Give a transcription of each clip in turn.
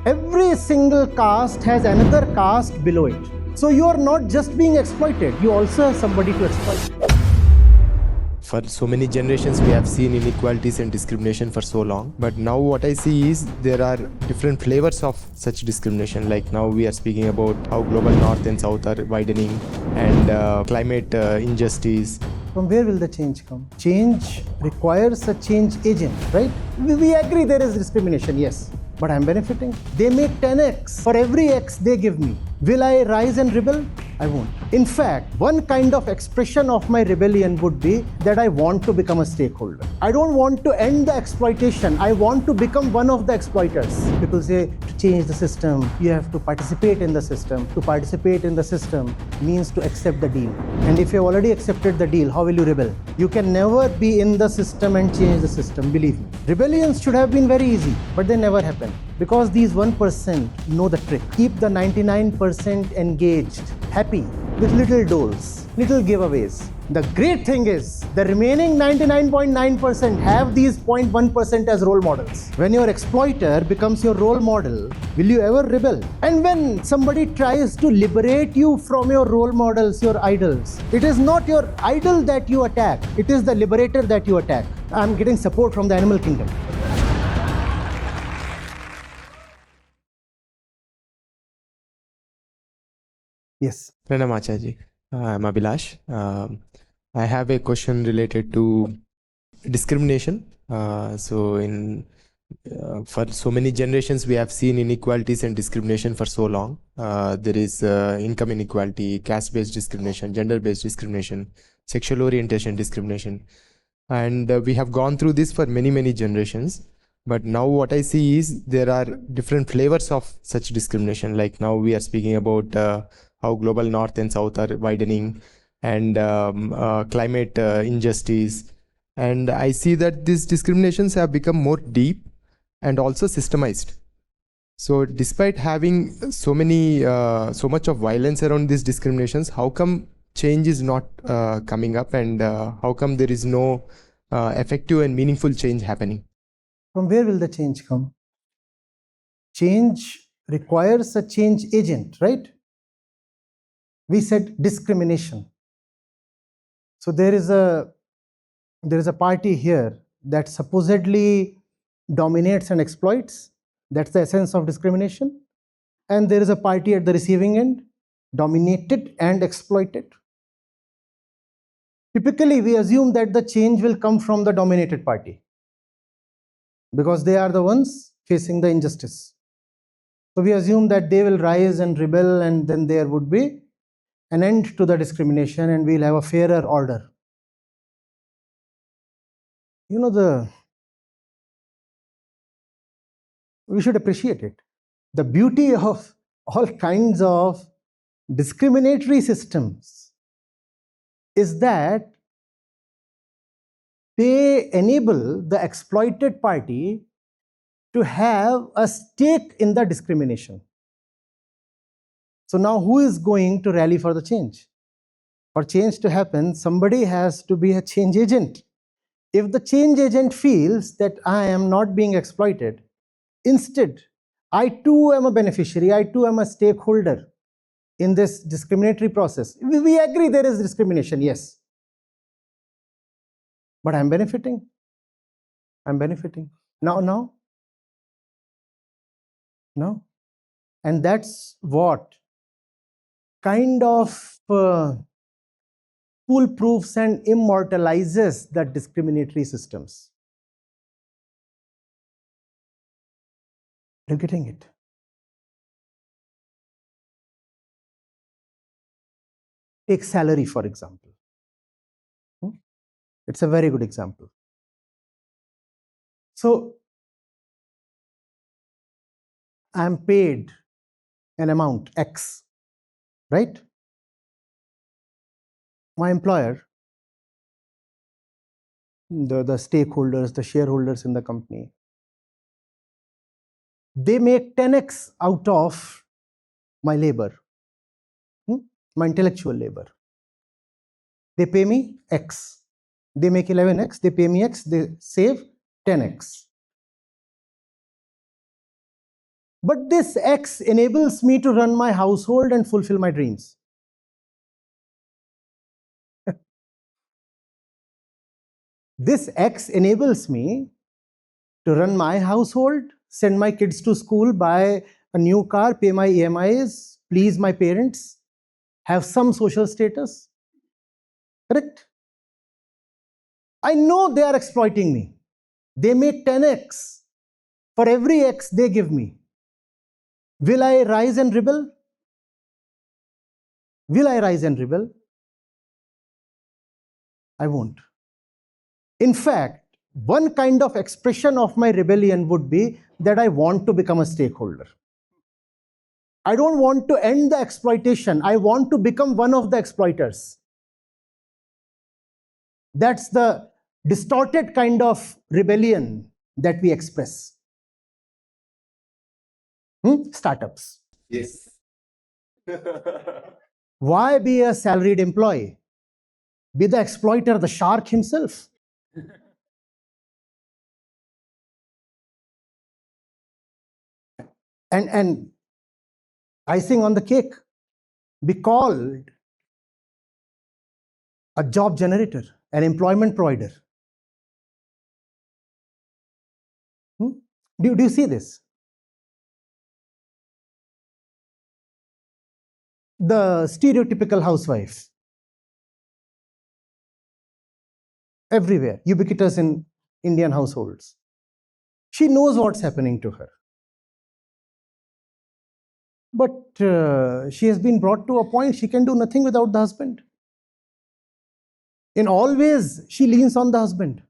Every single caste has another caste below it. So you are not just being exploited, you also have somebody to exploit. For so many generations, we have seen inequalities and discrimination for so long. But now what I see is there are different flavors of such discrimination. Like now we are speaking about how global north and south are widening and climate injustice. From where will the change come? Change requires a change agent, right? We agree there is discrimination, yes. But I'm benefiting. They make 10x for every x they give me. Will I rise and rebel? I won't. In fact, one kind of expression of my rebellion would be that I want to become a stakeholder. I don't want to end the exploitation. I want to become one of the exploiters. People say to change the system, you have to participate in the system. To participate in the system means to accept the deal. And if you've already accepted the deal, how will you rebel? You can never be in the system and change the system, believe me. Rebellions should have been very easy, but they never happen. Because these 1% know the trick. Keep the 99% engaged, happy, with little doles, little giveaways. The great thing is, the remaining 99.9% have these 0.1% as role models. When your exploiter becomes your role model, will you ever rebel? And when somebody tries to liberate you from your role models, your idols, it is not your idol that you attack, it is the liberator that you attack. I'm getting support from the animal kingdom. Yes. Pranam Acharya ji. I'm Abhilash. I have a question related to discrimination. For so many generations, we have seen inequalities and discrimination for so long. There is income inequality, caste-based discrimination, gender-based discrimination, sexual orientation discrimination. And we have gone through this for many, many generations. But now what I see is there are different flavors of such discrimination. Like now we are speaking about how global north and south are widening and climate injustice. And I see that these discriminations have become more deep and also systemized. So despite having so much of violence around these discriminations, how come change is not coming up, and how come there is no effective and meaningful change happening? From where will the change come? Change requires a change agent, right? We said discrimination. So there is a party here that supposedly dominates and exploits. That's the essence of discrimination. And there is a party at the receiving end, dominated and exploited. Typically, we assume that the change will come from the dominated party, because they are the ones facing the injustice. So we assume that they will rise and rebel, and then there would be an end to the discrimination and we'll have a fairer order. You know, we should appreciate it. The beauty of all kinds of discriminatory systems is that they enable the exploited party to have a stake in the discrimination. So now who is going to rally for the change? For change to happen, somebody has to be a change agent. If the change agent feels that I am not being exploited, instead, I too am a beneficiary, I too am a stakeholder in this discriminatory process. We agree there is discrimination, yes. But I'm benefiting. I'm benefiting. No. And that's what kind of foolproofs and immortalizes the discriminatory systems. You're getting it? Take salary, for example. It's a very good example. So, I'm paid an amount, X, right? My employer, the stakeholders, the shareholders in the company, they make 10x out of my labor, my intellectual labor. They pay me X. They make 11x, they pay me X, they save 10x. But this X enables me to run my household and fulfill my dreams. This X enables me to run my household, send my kids to school, buy a new car, pay my EMIs, please my parents, have some social status. Correct? I know they are exploiting me. They make 10x for every X they give me. Will I rise and rebel? Will I rise and rebel? I won't. In fact, one kind of expression of my rebellion would be that I want to become a stakeholder. I don't want to end the exploitation. I want to become one of the exploiters. That's the distorted kind of rebellion that we express. Startups. Yes. Why be a salaried employee? Be the exploiter, the shark himself. And icing on the cake, be called a job generator, an employment provider. Do you see this? The stereotypical housewife, everywhere, ubiquitous in Indian households. She knows what's happening to her. But she has been brought to a point she can do nothing without the husband. In all ways, she leans on the husband.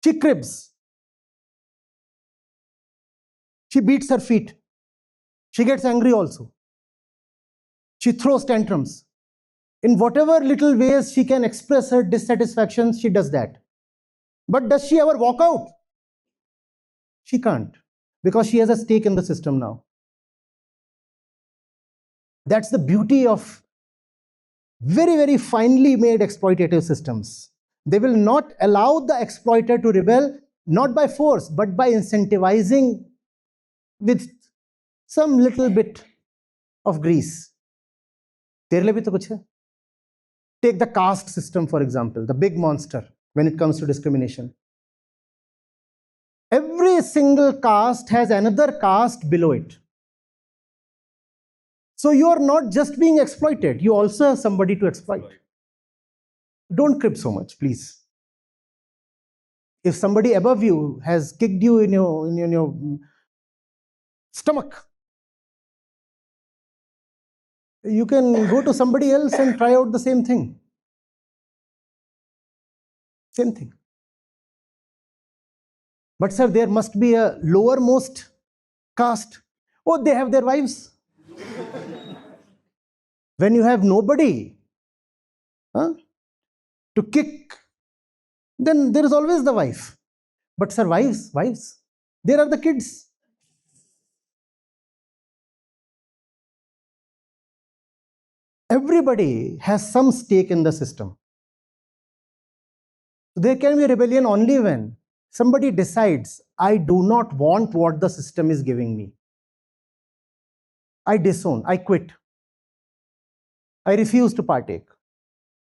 She cribs. She beats her feet. She gets angry also. She throws tantrums. In whatever little ways she can express her dissatisfaction, she does that. But does she ever walk out? She can't, because she has a stake in the system now. That's the beauty of very, very finely made exploitative systems. They will not allow the exploiter to rebel, not by force, but by incentivizing with some little bit of grease. Tere liye bhi to kuch hai. Take the caste system, for example, the big monster when it comes to discrimination. Every single caste has another caste below it. So you are not just being exploited, you also have somebody to exploit. Don't crib so much, please. If somebody above you has kicked you in your stomach, you can go to somebody else and try out the same thing. Same thing. But sir, there must be a lowermost caste. Oh, they have their wives. When you have nobody to kick, then there is always the wife. But sir, wives, there are the kids. Everybody has some stake in the system. There can be rebellion only when somebody decides, I do not want what the system is giving me. I disown, I quit. I refuse to partake.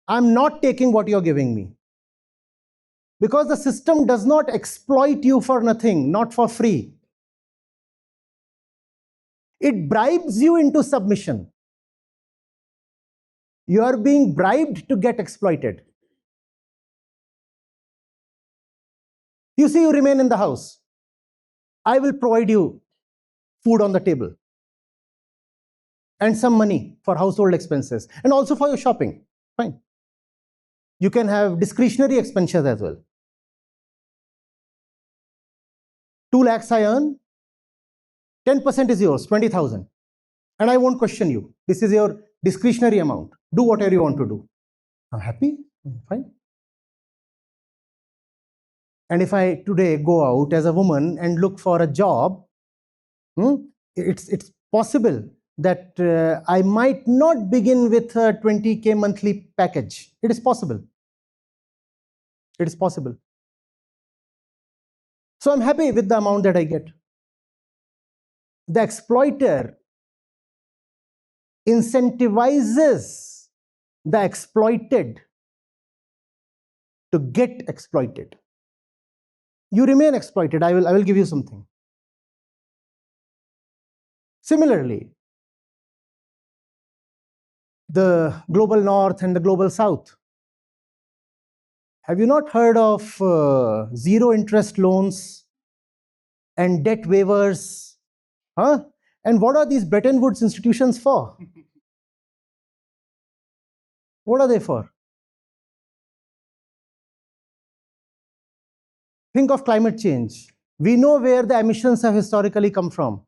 I'm not taking what you're giving me. Because the system does not exploit you for nothing, not for free. It bribes you into submission. You are being bribed to get exploited. You see, you remain in the house. I will provide you food on the table and some money for household expenses and also for your shopping. Fine. You can have discretionary expenditures as well. 2 lakhs I earn, 10% is yours, 20,000. And I won't question you. This is your discretionary amount. Do whatever you want to do. I'm happy, fine. And if I today go out as a woman and look for a job, it's possible that I might not begin with a 20K monthly package. It is possible. It is possible. So I'm happy with the amount that I get. The exploiter incentivizes the exploited to get exploited. You remain exploited. I will give you something. Similarly, the global north and the global south. Have you not heard of zero interest loans and debt waivers? Huh? And what are these Bretton Woods institutions for? What are they for? Think of climate change. We know where the emissions have historically come from.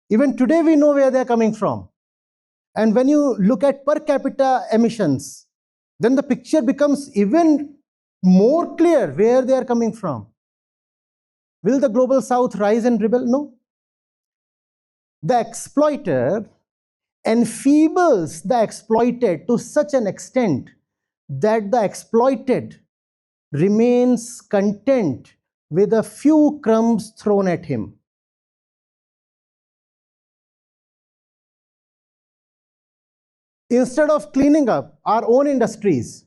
Even today, we know where they're coming from. And when you look at per capita emissions, then the picture becomes even more clear where they are coming from. Will the global south rise and rebel? No. The exploiter enfeebles the exploited to such an extent that the exploited remains content with a few crumbs thrown at him. Instead of cleaning up our own industries,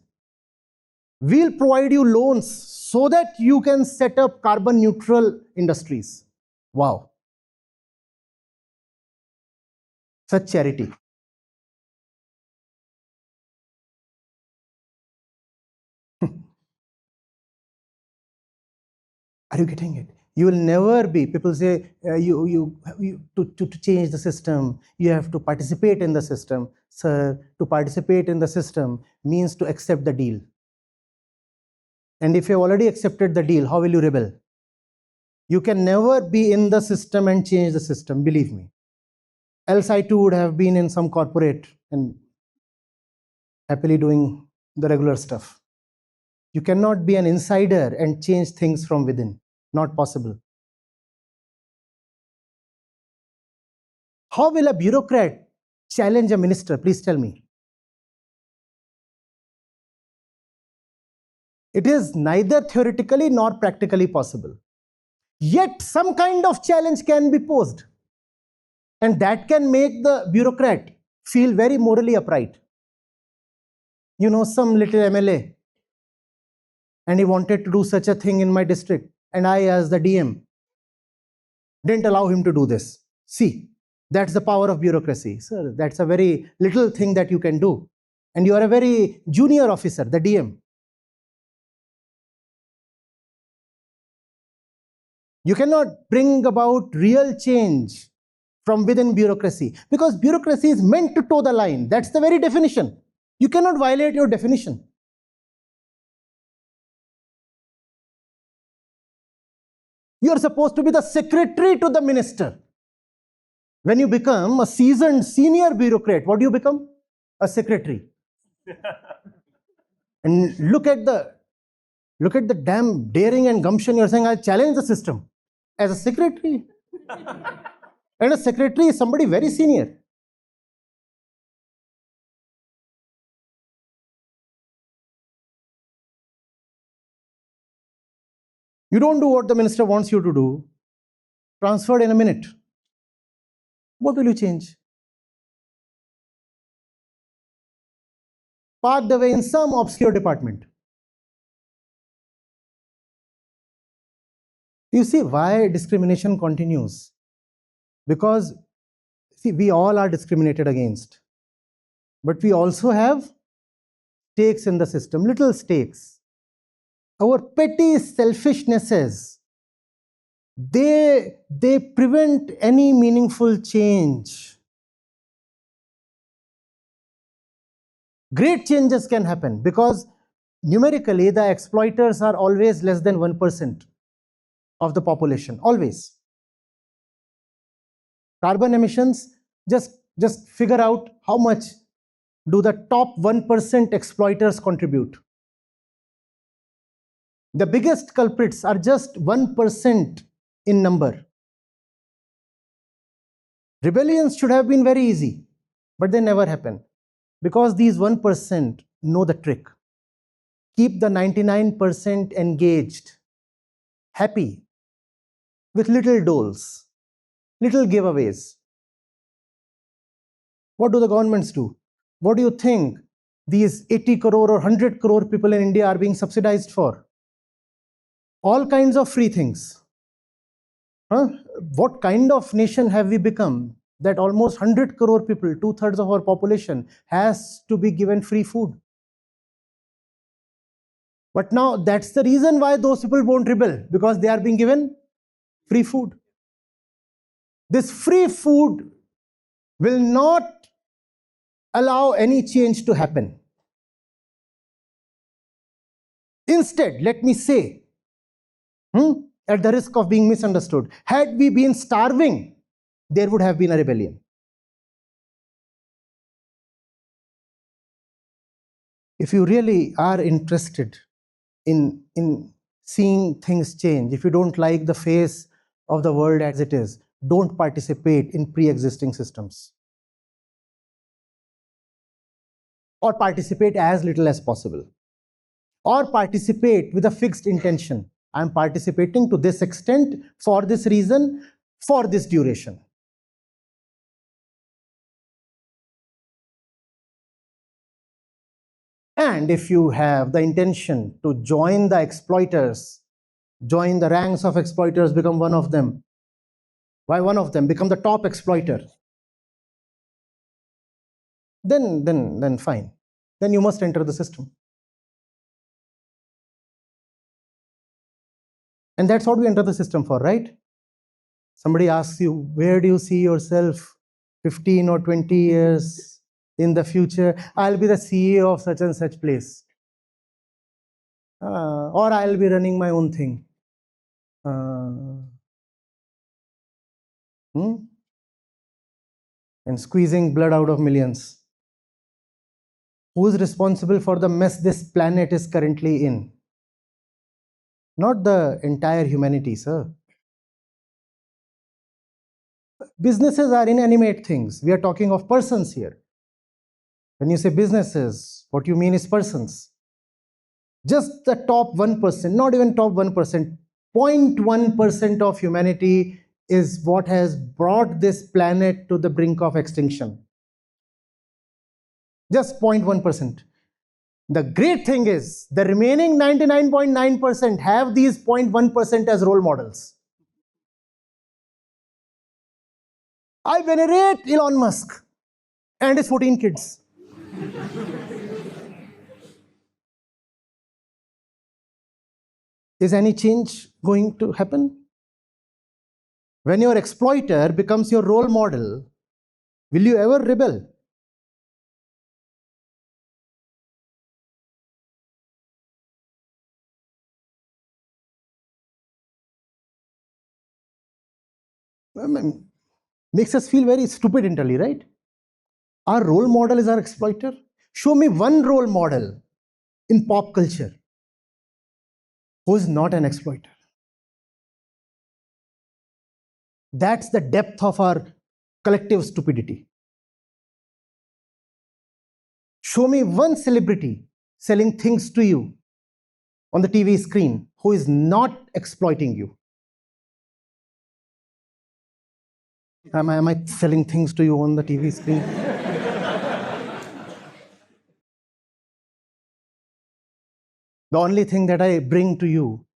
we'll provide you loans so that you can set up carbon neutral industries. Wow. Such charity. Are you getting it? You will never be, people say, to change the system, you have to participate in the system. Sir, to participate in the system means to accept the deal. And if you have already accepted the deal, how will you rebel? You can never be in the system and change the system, believe me. Else I too would have been in some corporate and happily doing the regular stuff. You cannot be an insider and change things from within. Not possible. How will a bureaucrat challenge a minister? Please tell me. It is neither theoretically nor practically possible. Yet some kind of challenge can be posed. And that can make the bureaucrat feel very morally upright. You know, some little MLA, and he wanted to do such a thing in my district, and I, as the DM, didn't allow him to do this. See, that's the power of bureaucracy. Sir, that's a very little thing that you can do. And you are a very junior officer, the DM. You cannot bring about real change from within bureaucracy, because bureaucracy is meant to toe the line. That's the very definition. You cannot violate your definition. You are supposed to be the secretary to the minister. When you become a seasoned senior bureaucrat, what do you become? A secretary. And look at the damn daring and gumption. You're saying, I challenge the system as a secretary. And a secretary is somebody very senior. You don't do what the minister wants you to do, transferred in a minute. What will you change? Parked away in some obscure department. You see why discrimination continues? Because, see, we all are discriminated against. But we also have stakes in the system, little stakes. Our petty selfishnesses, they prevent any meaningful change. Great changes can happen because numerically the exploiters are always less than 1% of the population, always. Carbon emissions, just figure out how much do the top 1% exploiters contribute. The biggest culprits are just 1% in number. Rebellions should have been very easy, but they never happen because these 1% know the trick. Keep the 99% engaged, happy, with little doles, little giveaways. What do the governments do? What do you think these 80 crore or 100 crore people in India are being subsidized for? All kinds of free things. Huh? What kind of nation have we become that almost 100 crore people, 2/3 of our population, has to be given free food? But now that's the reason why those people won't rebel, because they are being given free food. This free food will not allow any change to happen. Instead, let me say, at the risk of being misunderstood, had we been starving, there would have been a rebellion. If you really are interested in seeing things change, if you don't like the face of the world as it is, don't participate in pre-existing systems. Or participate as little as possible. Or participate with a fixed intention. I'm participating to this extent, for this reason, for this duration. And if you have the intention to join the exploiters, join the ranks of exploiters, become one of them. Why one of them? Become the top exploiter. Then fine. Then you must enter the system. And that's what we enter the system for, right? Somebody asks you, where do you see yourself 15 or 20 years in the future? I'll be the CEO of such and such place. Or I'll be running my own thing. And squeezing blood out of millions. Who is responsible for the mess this planet is currently in? Not the entire humanity, sir. Businesses are inanimate things. We are talking of persons here. When you say businesses, what you mean is persons. Just the top 1%, not even top 1%, 0.1% of humanity is what has brought this planet to the brink of extinction. Just 0.1%. The great thing is, the remaining 99.9% have these 0.1% as role models. I venerate Elon Musk and his 14 kids. Is any change going to happen? When your exploiter becomes your role model, will you ever rebel? Makes us feel very stupid internally, right? Our role model is our exploiter. Show me one role model in pop culture who is not an exploiter. That's the depth of our collective stupidity. Show me one celebrity selling things to you on the TV screen who is not exploiting you. Am I selling things to you on the TV screen? The only thing that I bring to you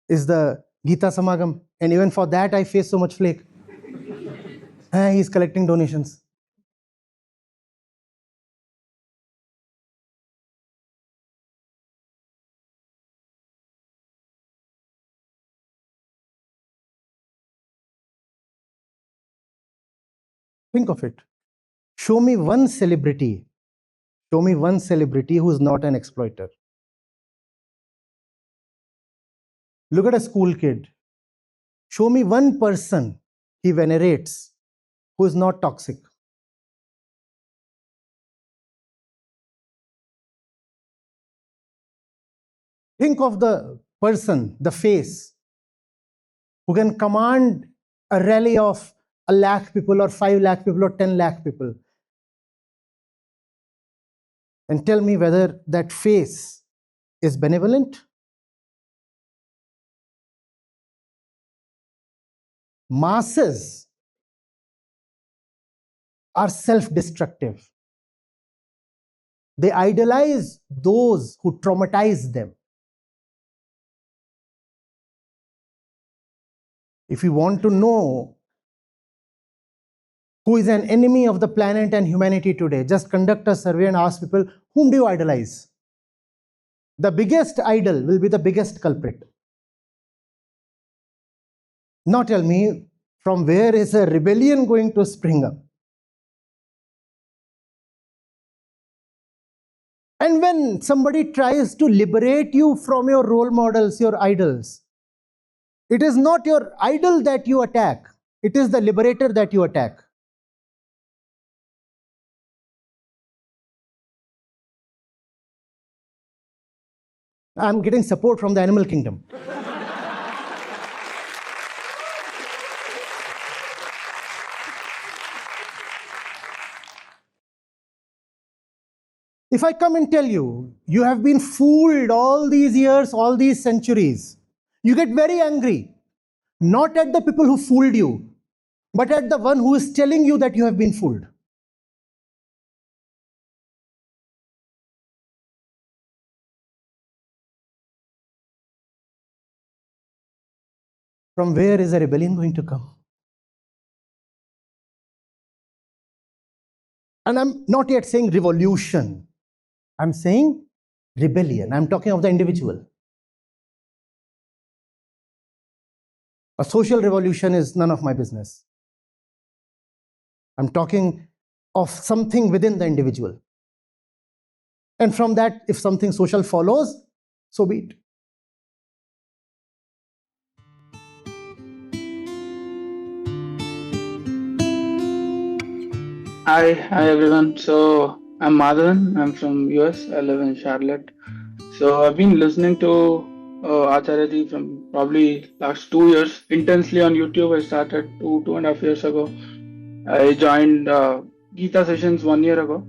is the Gita Samagam. And even for that, I face so much flake. He's collecting donations. Think of it. Show me one celebrity. Show me one celebrity who is not an exploiter. Look at a school kid. Show me one person he venerates who is not toxic. Think of the person, the face, who can command a rally of 1 lakh people or 5 lakh people or 10 lakh people. And tell me whether that face is benevolent Masses are self-destructive. They idolize those who traumatize them. If you want to know who is an enemy of the planet and humanity today, just conduct a survey and ask people, whom do you idolize? The biggest idol will be the biggest culprit. Now tell me, from where is a rebellion going to spring up? And when somebody tries to liberate you from your role models, your idols, it is not your idol that you attack, it is the liberator that you attack. I'm getting support from the animal kingdom. If I come and tell you, you have been fooled all these years, all these centuries, you get very angry, not at the people who fooled you, but at the one who is telling you that you have been fooled. From where is a rebellion going to come? And I'm not yet saying revolution. I'm saying rebellion. I'm talking of the individual. A social revolution is none of my business. I'm talking of something within the individual. And from that, if something social follows, so be it. Hi everyone. So I'm Madhavan. I'm from US. I live in Charlotte. So I've been listening to Acharya ji from probably last 2 years intensely on YouTube. I started 2.5 years ago. I joined Gita sessions 1 year ago.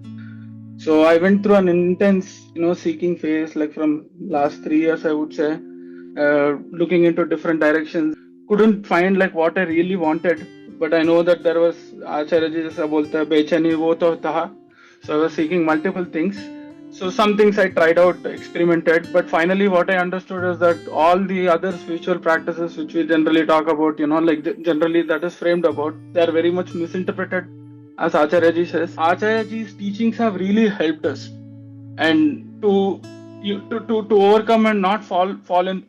So I went through an intense, seeking phase, like from last 3 years, I would say, looking into different directions. Couldn't find like what I really wanted, but I know that there was Acharya ji जैसा बोलता है बेचैनी वो तो था. So I was seeking multiple things. So some things I tried out, experimented, but finally what I understood is that all the other spiritual practices which we generally talk about, generally that is framed about, they are very much misinterpreted. As Acharya ji says, Acharya ji's teachings have really helped us, and to overcome and not fall in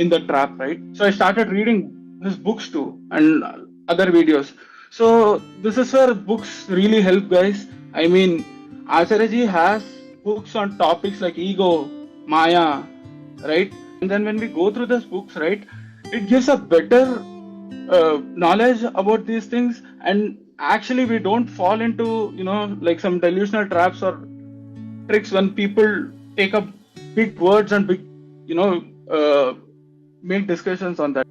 the trap, right? So I started reading his books too and other videos. So this is where books really help, guys. I mean, Acharya ji has books on topics like ego, Maya, right? And then when we go through these books, right, it gives a better knowledge about these things, and actually we don't fall into like some delusional traps or tricks when people take up big words and big make discussions on that.